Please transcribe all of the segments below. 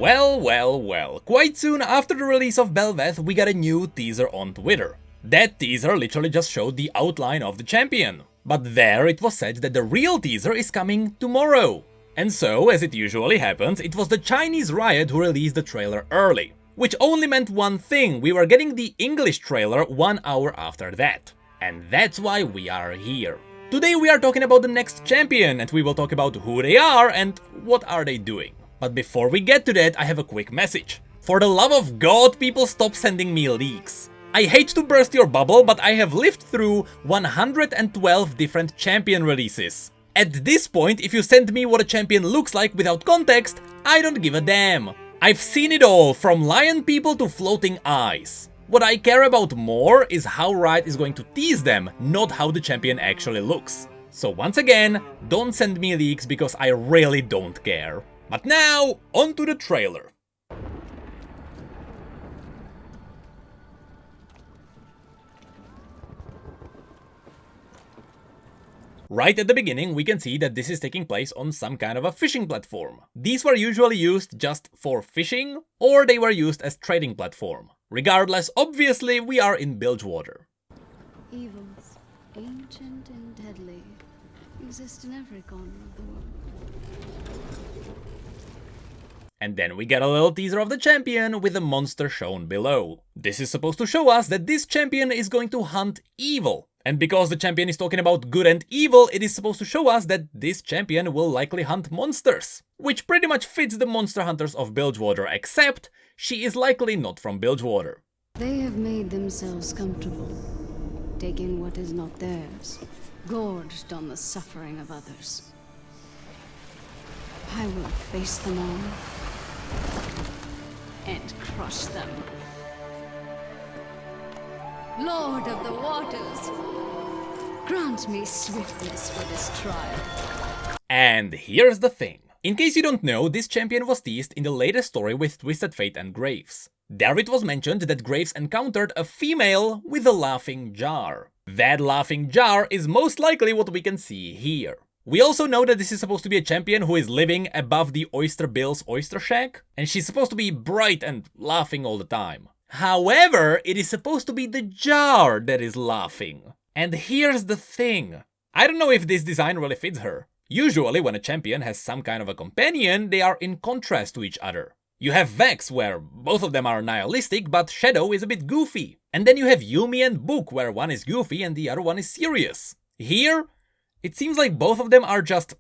Well, quite soon after the release of Bel'Veth, we got a new teaser on Twitter. That teaser literally just showed the outline of the champion. But there it was said that the real teaser is coming tomorrow. And so, as it usually happens, it was the Chinese Riot who released the trailer early. Which only meant one thing: we were getting the English trailer 1 hour after that. And that's why we are here. Today we are talking about the next champion, and we will talk about who they are and what are they doing. But before we get to that, I have a quick message. For the love of God, people, stop sending me leaks. I hate to burst your bubble, but I have lived through 112 different champion releases. At this point, if you send me what a champion looks like without context, I don't give a damn. I've seen it all, from lion people to floating eyes. What I care about more is how Riot is going to tease them, not how the champion actually looks. So once again, don't send me leaks because I really don't care. But now, on to the trailer. Right at the beginning, we can see that this is taking place on some kind of a fishing platform. These were usually used just for fishing, or they were used as trading platform. Regardless, obviously, we are in Bilgewater. Evils, ancient and deadly, exist in every corner of the world. And then we get a little teaser of the champion with a monster shown below. This is supposed to show us that this champion is going to hunt evil. And because the champion is talking about good and evil, it is supposed to show us that this champion will likely hunt monsters. Which pretty much fits the monster hunters of Bilgewater, except she is likely not from Bilgewater. They have made themselves comfortable, taking what is not theirs, gorged on the suffering of others. I will face them all and crush them. Lord of the waters, grant me swiftness for this trial. And here's the thing. In case you don't know, this champion was teased in the latest story with Twisted Fate and Graves. There it was mentioned that Graves encountered a female with a laughing jar. That laughing jar is most likely what we can see here. We also know that this is supposed to be a champion who is living above the Oyster Bill's oyster shack, and she's supposed to be bright and laughing all the time. However, it is supposed to be the jar that is laughing. And here's the thing. I don't know if this design really fits her. Usually when a champion has some kind of a companion, they are in contrast to each other. You have Vex, where both of them are nihilistic, but Shadow is a bit goofy. And then you have Yuumi and Book, where one is goofy and the other one is serious. Here, it seems like both of them are just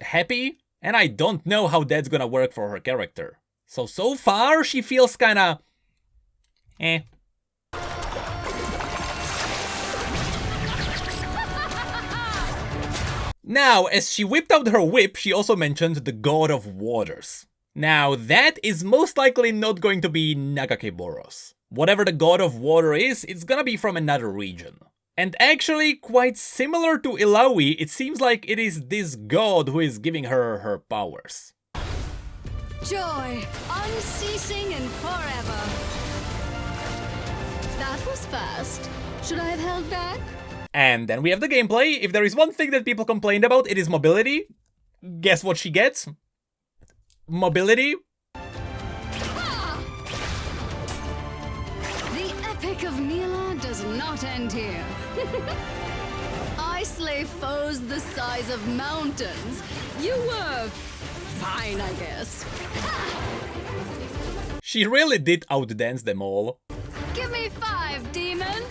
happy, and I don't know how that's gonna work for her character. So far, she feels kinda eh. Now, as she whipped out her whip, she also mentioned the God of Waters. Now, that is most likely not going to be Nagakeboros. Whatever the God of Water is, it's gonna be from another region. And actually, quite similar to Illaoi, it seems like it is this god who is giving her her powers. Joy, unceasing and forever. That was fast. Should I have held back? And then we have the gameplay. If there is one thing that people complained about, it is mobility. Guess what she gets? Mobility. Ah! The epic of Nilah does not end here. I slay foes the size of mountains. You were fine, I guess. She really did outdance them all. Give me 5, demon!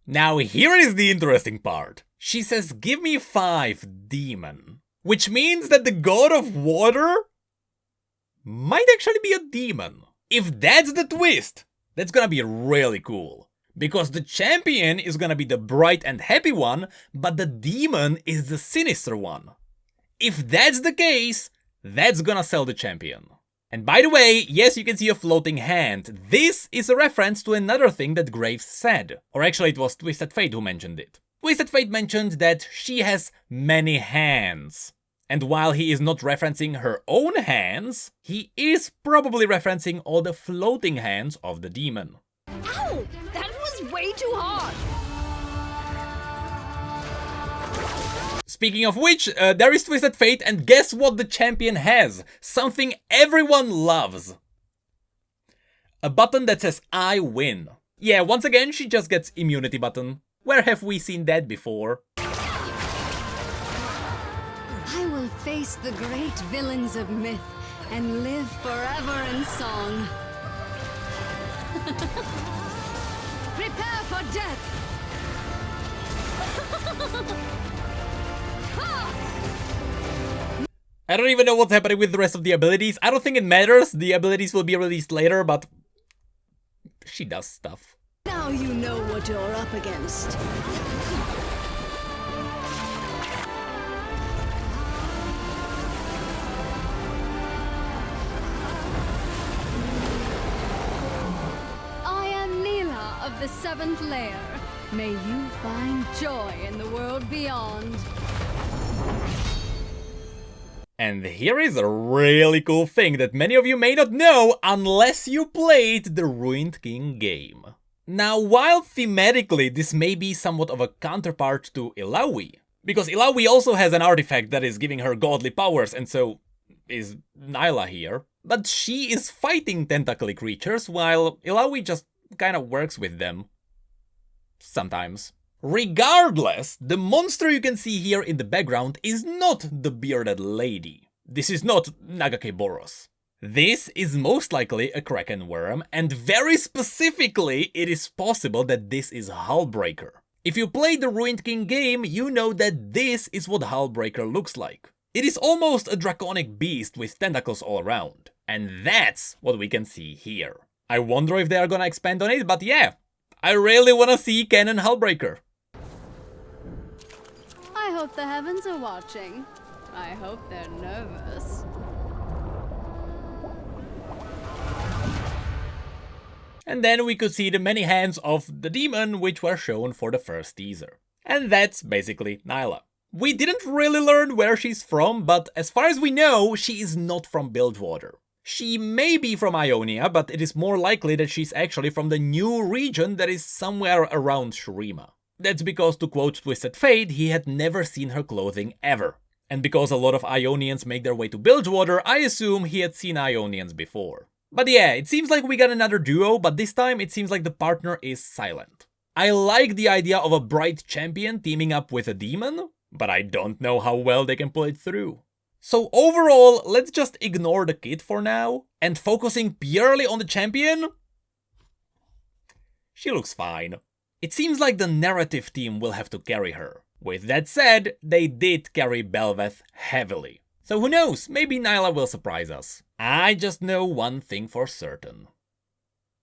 Now here is the interesting part. She says, give me 5, demon. Which means that the God of Water might actually be a demon. If that's the twist, that's gonna be really cool. Because the champion is gonna be the bright and happy one, but the demon is the sinister one. If that's the case, that's gonna sell the champion. And by the way, yes, you can see a floating hand. This is a reference to another thing that Graves said. Or actually, it was Twisted Fate who mentioned it. Twisted Fate mentioned that she has many hands. And while he is not referencing her own hands, he is probably referencing all the floating hands of the demon. Ow! That was way too hard! Speaking of which, there is Twisted Fate, and guess what the champion has? Something everyone loves. A button that says I win. Yeah, once again, she just gets immunity button. Where have we seen that before? I will face the great villains of myth and live forever in song. Prepare for death! I don't even know what's happening with the rest of the abilities. I don't think it matters. The abilities will be released later, but she does stuff. Now you know what you're up against. I am Nilah of the 7th layer. May you find joy in the world beyond. And here is a really cool thing that many of you may not know unless you played the Ruined King game. Now, while thematically this may be somewhat of a counterpart to Illaoi, because Illaoi also has an artifact that is giving her godly powers, and so is Nilah here, but she is fighting tentacly creatures while Illaoi just kinda works with them. Sometimes. Regardless, the monster you can see here in the background is not the bearded lady. This is not Nagakeboros. This is most likely a kraken worm, and very specifically, it is possible that this is Hullbreaker. If you played the Ruined King game, you know that this is what Hullbreaker looks like. It is almost a draconic beast with tentacles all around, and that's what we can see here. I wonder if they are gonna expand on it, but yeah, I really wanna see canon Hullbreaker. I hope the heavens are watching. I hope they're nervous. And then we could see the many hands of the demon which were shown for the first teaser. And that's basically Nilah. We didn't really learn where she's from, but as far as we know, she is not from Bilgewater. She may be from Ionia, but it is more likely that she's actually from the new region that is somewhere around Shurima. That's because, to quote Twisted Fate, he had never seen her clothing ever. And because a lot of Ionians make their way to Bilgewater, I assume he had seen Ionians before. But yeah, it seems like we got another duo, but this time it seems like the partner is silent. I like the idea of a bright champion teaming up with a demon, but I don't know how well they can pull it through. So overall, let's just ignore the kit for now, and focusing purely on the champion, she looks fine. It seems like the narrative team will have to carry her. With that said, they did carry Bel'Veth heavily. So who knows, maybe Nilah will surprise us. I just know one thing for certain.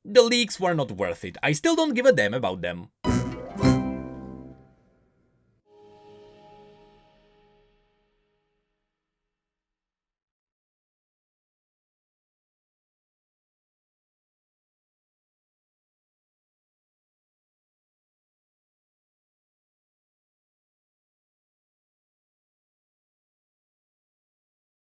The leaks were not worth it. I still don't give a damn about them.